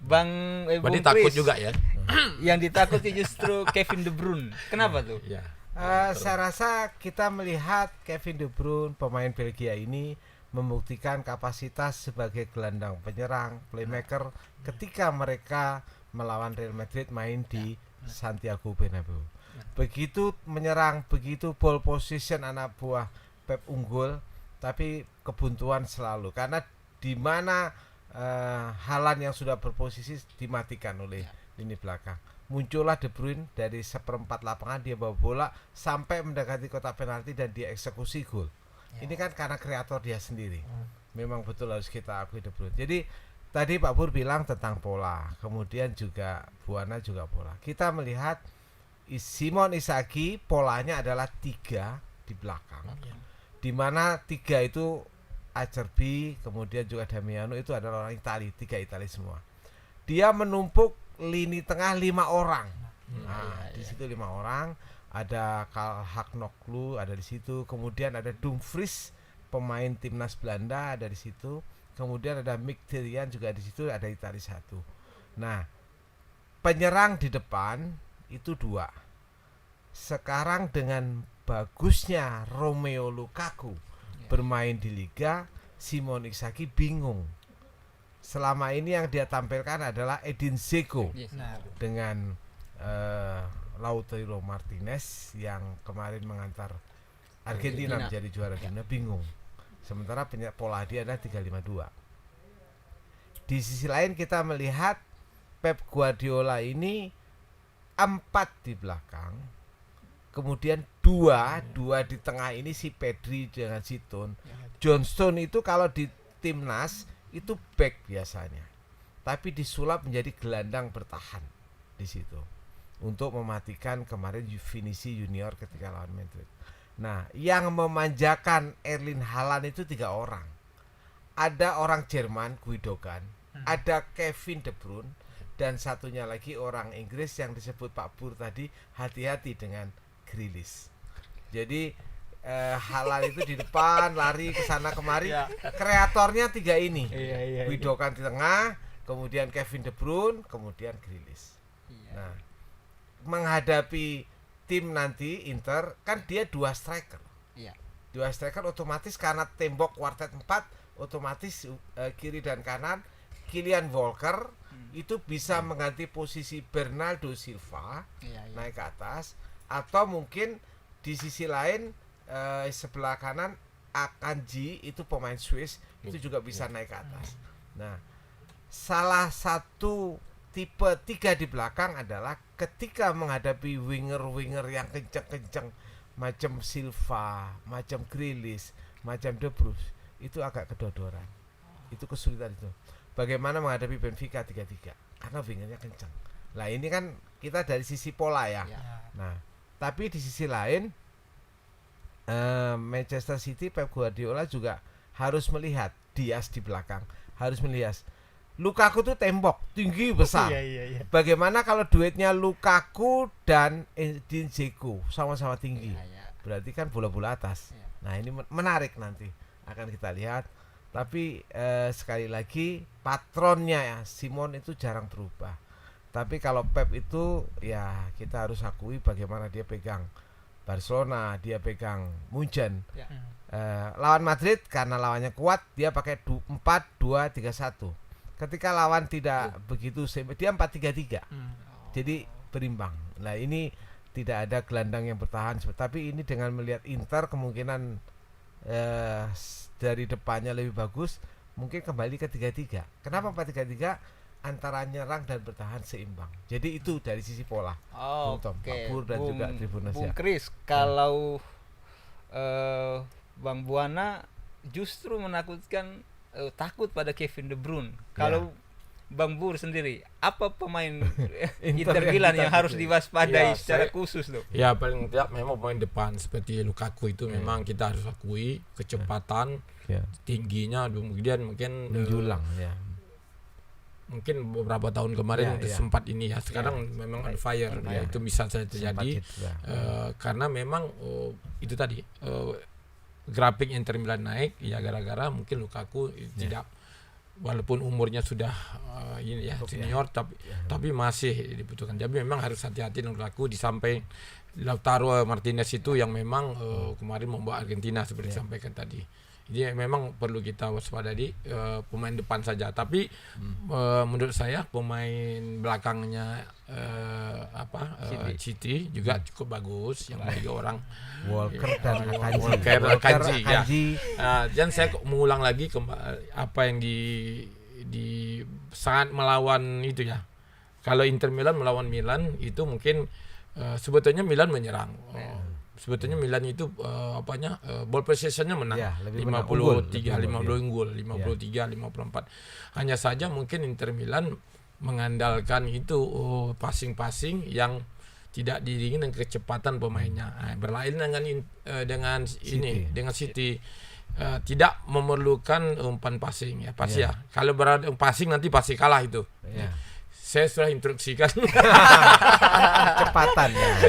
Berarti takut Chris, juga ya. Yang ditakuti justru Kevin De Bruyne. Kenapa tuh? Ya. Saya rasa kita melihat Kevin De Bruyne, pemain Belgia ini membuktikan kapasitas sebagai gelandang penyerang, playmaker ketika mereka melawan Real Madrid main di Santiago Bernabeu. Begitu menyerang, begitu ball position anak buah Pep unggul, tapi kebuntuan selalu karena di mana Haaland yang sudah berposisi dimatikan oleh lini belakang. Muncullah De Bruyne dari seperempat lapangan, dia bawa bola sampai mendekati kotak penalti dan dia eksekusi gol. Ini kan karena kreator dia sendiri. Memang betul harus kita akui De Bruyne. Jadi tadi Pak Pur bilang tentang pola, kemudian juga Buana juga pola. Kita melihat Simon Inzaghi polanya adalah 3 di belakang, di mana 3 itu Acerbi, kemudian juga Damiano itu adalah orang Itali, 3 Itali semua. Dia menumpuk lini tengah 5 orang. Di situ 5 orang. Ada Karl Hagnoglu ada di situ, kemudian ada Dumfries pemain timnas Belanda ada di situ, kemudian ada Mkhitaryan juga di situ, ada Italia 1. Nah, penyerang di depan itu 2. Sekarang dengan bagusnya Romelu Lukaku bermain di Liga, Simon Inzaghi bingung. Selama ini yang dia tampilkan adalah Edin Dzeko dengan Lautaro Martinez yang kemarin mengantar Argentina menjadi juara dunia, bingung. Sementara pola dia adalah 3-5-2. Di sisi lain kita melihat Pep Guardiola ini 4 di belakang, kemudian 2 di tengah ini si Pedri dengan Siton. John Stone itu kalau di timnas itu back biasanya, tapi disulap menjadi gelandang bertahan di situ untuk mematikan kemarin Vinicius Junior ketika lawan Madrid. Nah, yang memanjakan Erling Haaland itu 3 orang. Ada orang Jerman Guidogan, ada Kevin De Bruyne, dan satunya lagi orang Inggris yang disebut Pak Pur tadi, hati-hati dengan Grealish. Jadi Haaland itu di depan lari ke sana kemari. Kreatornya 3 ini. Guidogan di tengah, kemudian Kevin De Bruyne, kemudian Grealish. Nah, menghadapi tim nanti Inter kan dia 2 striker. 2 striker otomatis karena tembok kuartet 4 otomatis kiri dan kanan Kylian Walker itu bisa mengganti posisi Bernardo Silva naik ke atas, atau mungkin di sisi lain sebelah kanan Akanji itu pemain Swiss itu juga bisa naik ke atas. Nah, salah satu tipe 3 di belakang adalah ketika menghadapi winger-winger yang kenceng-kenceng macam Silva, macam Grealish, macam De Bruyne, itu agak kedodoran. Itu kesulitan itu. Bagaimana menghadapi Benfica 3-3 karena wingernya kenceng. Nah, ini kan kita dari sisi pola ya. Nah, tapi di sisi lain Manchester City Pep Guardiola juga harus melihat Diaz di belakang, harus melihat Lukaku tuh tembok tinggi besar. Bagaimana kalau duetnya Lukaku dan Edin Dzeko sama-sama tinggi? Berarti kan bola-bola atas. Nah, ini menarik, nanti akan kita lihat. Tapi sekali lagi patronnya ya Simon itu jarang berubah. Tapi kalau Pep itu ya kita harus akui bagaimana dia pegang Barcelona, dia pegang Munchen. Lawan Madrid karena lawannya kuat, dia pakai 4-2-3-1. Ketika lawan tidak begitu, dia 4-3-3. Jadi berimbang. Nah, ini tidak ada gelandang yang bertahan. Tapi ini dengan melihat Inter kemungkinan dari depannya lebih bagus, mungkin kembali ke 3-3. Kenapa 4-3-3? Antara nyerang dan bertahan seimbang. Jadi itu dari sisi pola. Pak Pur dan juga Tribuners Bung Chris, kalau Bang Buana justru menakutkan, takut pada Kevin De Bruyne. Kalau Bang Bur sendiri, apa pemain Inter Milan yang harus diwaspadai secara khusus loh? Ya, paling tidak memang pemain depan seperti Lukaku itu memang kita harus akui kecepatan tingginya, kemudian mungkin menjulang mungkin beberapa tahun kemarin sempat ini ya, sekarang memang on fire ya, itu bisa saja terjadi karena memang itu tadi grafik Inter Milan naik ya gara-gara mungkin Lukaku tidak walaupun umurnya sudah ini ya senior tapi masih dibutuhkan. Jadi memang harus hati-hati dengan Lukaku di samping Lautaro Martinez itu yang memang kemarin membawa Argentina seperti disampaikan tadi. Jadi memang perlu kita waspadai pemain depan saja. Tapi menurut saya pemain belakangnya City juga cukup bagus. Yang 3 orang Walker dan Akanji. Ya. Dan saya mengulang lagi apa yang di saat melawan itu ya. Kalau Inter Milan melawan Milan itu mungkin sebetulnya Milan menyerang. Sebetulnya Milan itu ball possession-nya menang. Ya, 53 unggul, 53 54. Hanya saja mungkin Inter Milan mengandalkan itu passing-passing yang tidak diiringi dengan kecepatan pemainnya. Berlain dengan City. Tidak memerlukan umpan passing ya pasti ya. Kalau berada passing nanti pasti kalah itu. Ya. Saya sudah instruksikan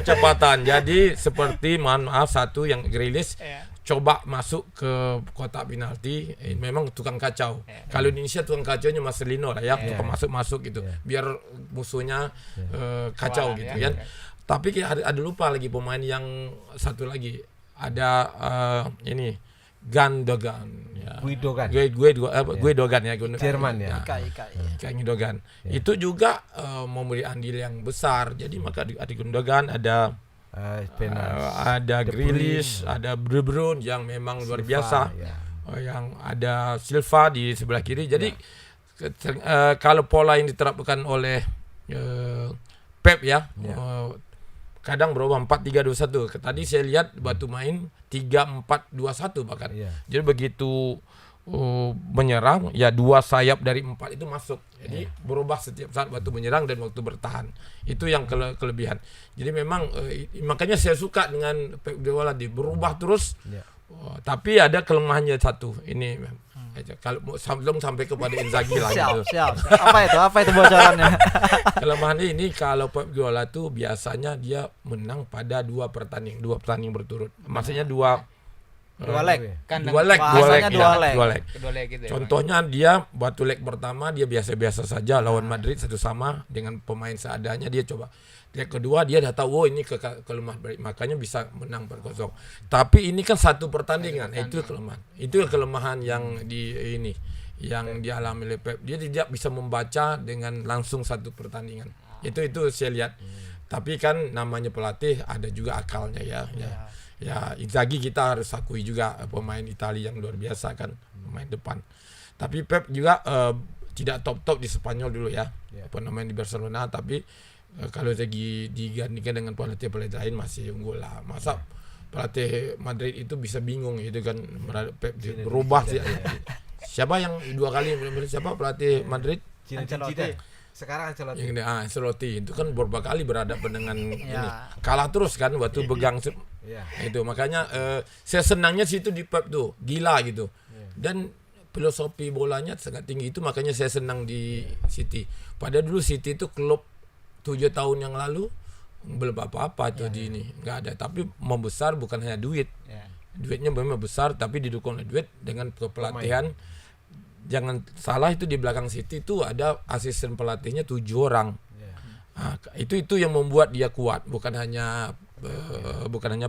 kecepatan. Jadi seperti maaf satu yang Grealish coba masuk ke kotak penalti, memang tukang kacau. Kalau di Indonesia tukang kacaunya Marcelino lah ya, masuk gitu. Biar musuhnya kacau gitu kan. Tapi ada lupa lagi pemain yang satu lagi. Ada Gundogan ya. Guidogan ya Jerman ya. Gundogan. Itu juga memberi andil yang besar. Jadi maka ada Gundogan, ada Grealish, ada De Bruyne yang memang luar biasa. Yang ada Silva di sebelah kiri. Jadi kalau pola yang diterapkan oleh Pep ya. Kadang berubah 4-3-2-1. Tadi saya lihat waktu main 3-4-2-1 bahkan. Jadi begitu menyerang ya 2 sayap dari 4 itu masuk. Jadi berubah setiap saat waktu menyerang dan waktu bertahan. Itu yang kelebihan. Jadi memang makanya saya suka dengan Pep Guardiola berubah terus. Tapi ada kelemahannya satu. Ini kalau belum sampai kepada Inzaghi lah gitu. Siap. Apa itu bocorannya? Kelemahannya ini kalau Pep Guardiola tuh biasanya dia menang pada 2 pertandingan berturut. Maksudnya 2 leg. Dua leg. Gitu ya, contohnya dia waktu leg pertama dia biasa-biasa saja lawan Madrid 1-1 dengan pemain seadanya, dia coba. Leg kedua dia dah tahu ini kelemah Madrid, makanya bisa menang 4-0. Tapi ini kan satu pertandingan. Itu kelemahan. Itu kelemahan yang yang dialami oleh Pep. Dia tidak bisa membaca dengan langsung satu pertandingan. Itu saya lihat. Tapi kan namanya pelatih ada juga akalnya ya Inzaghi kita harus akui juga pemain Italia yang luar biasa kan, pemain depan. Tapi Pep juga tidak top di Spanyol dulu ya. Di Barcelona, tapi kalau digandingkan dengan pelatih lain masih unggul lah. Masa pelatih Madrid itu bisa bingung gitu kan, Pep berubah sih. Siapa yang 2 kali pelatih Madrid? Sekarang Ancelotti itu kan beberapa kali berhadapan dengan ini. Kalah terus kan waktu pegang itu. Makanya saya senangnya situ di Pep tuh, gila gitu. Dan filosofi bolanya sangat tinggi, itu makanya saya senang di City. Pada dulu City itu klub 7 tahun yang lalu belum apa-apa tuh di ini. Enggak ada, tapi membesar bukan hanya duit. Duitnya memang besar tapi didukung oleh duit dengan kepelatihan. Jangan salah, itu di belakang City itu ada asisten pelatihnya 7 orang. Itu yang membuat dia kuat, bukan hanya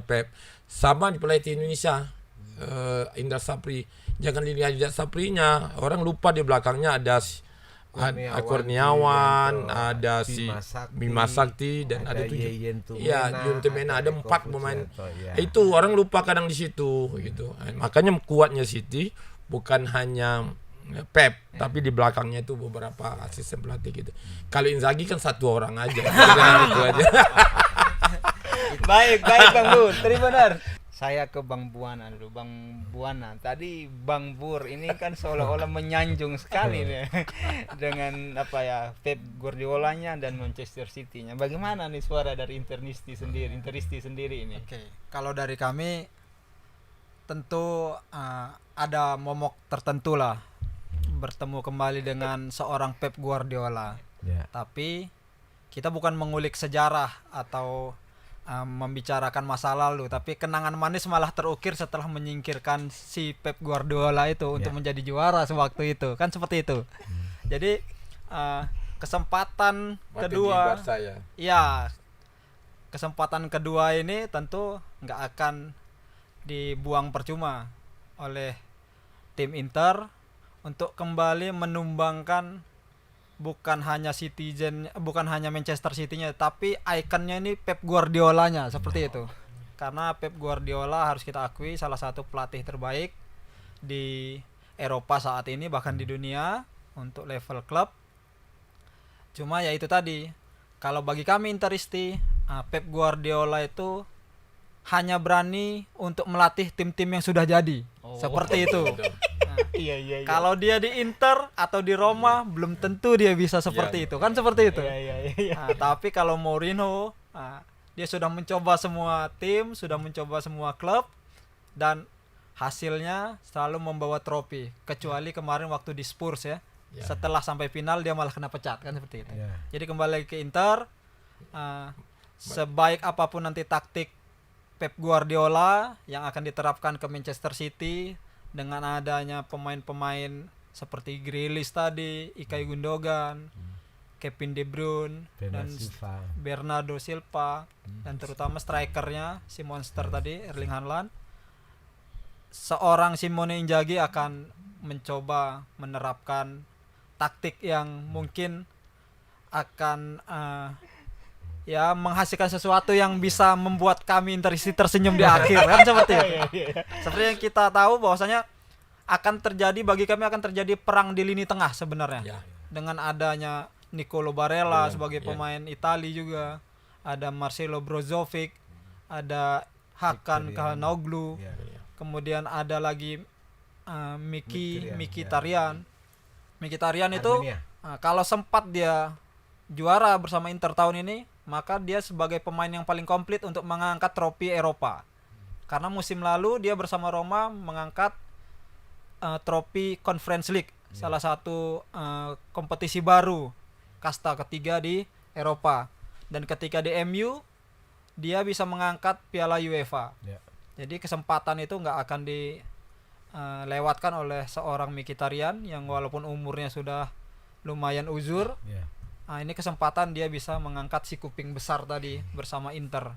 Pep. Sama di pelatih Indonesia, Indra Sapri. Jangan dilihat Indra Saprinya, orang lupa di belakangnya ada Kurniawan, ada Bima Sakti dan ada 7. Yuntemena, ada 4 pemain. Itu orang lupa kadang di situ gitu. Makanya kuatnya City bukan hanya Pep, tapi di belakangnya itu beberapa asisten pelatih gitu. Kalau Inzaghi kan 1 orang aja. Itu aja. Baik Bang Bur, terima benar. Saya ke Bang Buana dulu. Bang Buana, tadi Bang Bur ini kan seolah-olah menyanjung sekali nih dengan Pep Guardiolanya dan Manchester City-nya. Bagaimana nih suara dari Interisti sendiri ini? Kalau dari kami tentu ada momok tertentu lah bertemu kembali dengan seorang Pep Guardiola. Tapi kita bukan mengulik sejarah atau membicarakan masa lalu, tapi kenangan manis malah terukir setelah menyingkirkan si Pep Guardiola itu untuk menjadi juara sewaktu itu, kan seperti itu. Jadi kesempatan Waktu kedua, di Barca ya. ya kesempatan kedua ini tentu nggak akan dibuang percuma oleh tim Inter untuk kembali menumbangkan bukan hanya Manchester City-nya, tapi ikonnya ini Pep Guardiolanya seperti itu. Karena Pep Guardiola harus kita akui salah satu pelatih terbaik di Eropa saat ini, bahkan di dunia untuk level klub. Cuma ya itu tadi, kalau bagi kami Interisti, Pep Guardiola itu hanya berani untuk melatih tim-tim yang sudah jadi. Seperti itu. Iya. Kalau dia di Inter atau di Roma belum tentu dia bisa seperti itu, kan seperti itu. Iya. Nah, tapi kalau Mourinho, dia sudah mencoba semua tim, sudah mencoba semua klub, dan hasilnya selalu membawa trofi. Kecuali kemarin waktu di Spurs ya, setelah sampai final dia malah kena pecat, kan seperti itu. Jadi kembali ke Inter, sebaik apapun nanti taktik Pep Guardiola yang akan diterapkan ke Manchester City dengan adanya pemain-pemain seperti Grealish tadi, Ilkay Gundogan, Kevin De Bruyne, dan Bernardo Silva, dan terutama strikernya si monster tadi Erling Haaland. Seorang Simone Inzaghi akan mencoba menerapkan taktik yang mungkin akan menghasilkan sesuatu yang bisa membuat kami Interisti tersenyum di akhir, kan seperti itu. Seperti yang kita tahu bahwasanya bagi kami akan terjadi perang di lini tengah sebenarnya. Dengan adanya Nicolo Barella sebagai pemain Italia juga, ada Marcelo Brozovic, ada Hakan Calhanoglu, kemudian ada lagi Mkhitaryan. Mkhitaryan itu kalau sempat dia juara bersama Inter tahun ini, maka dia sebagai pemain yang paling komplit untuk mengangkat trofi Eropa. Karena musim lalu dia bersama Roma mengangkat trofi Conference League, salah satu kompetisi baru, kasta ketiga di Eropa. Dan ketika di MU, dia bisa mengangkat Piala UEFA. Jadi kesempatan itu nggak akan dilewatkan oleh seorang Mkhitaryan yang walaupun umurnya sudah lumayan uzur. Ini kesempatan dia bisa mengangkat si kuping besar tadi bersama Inter.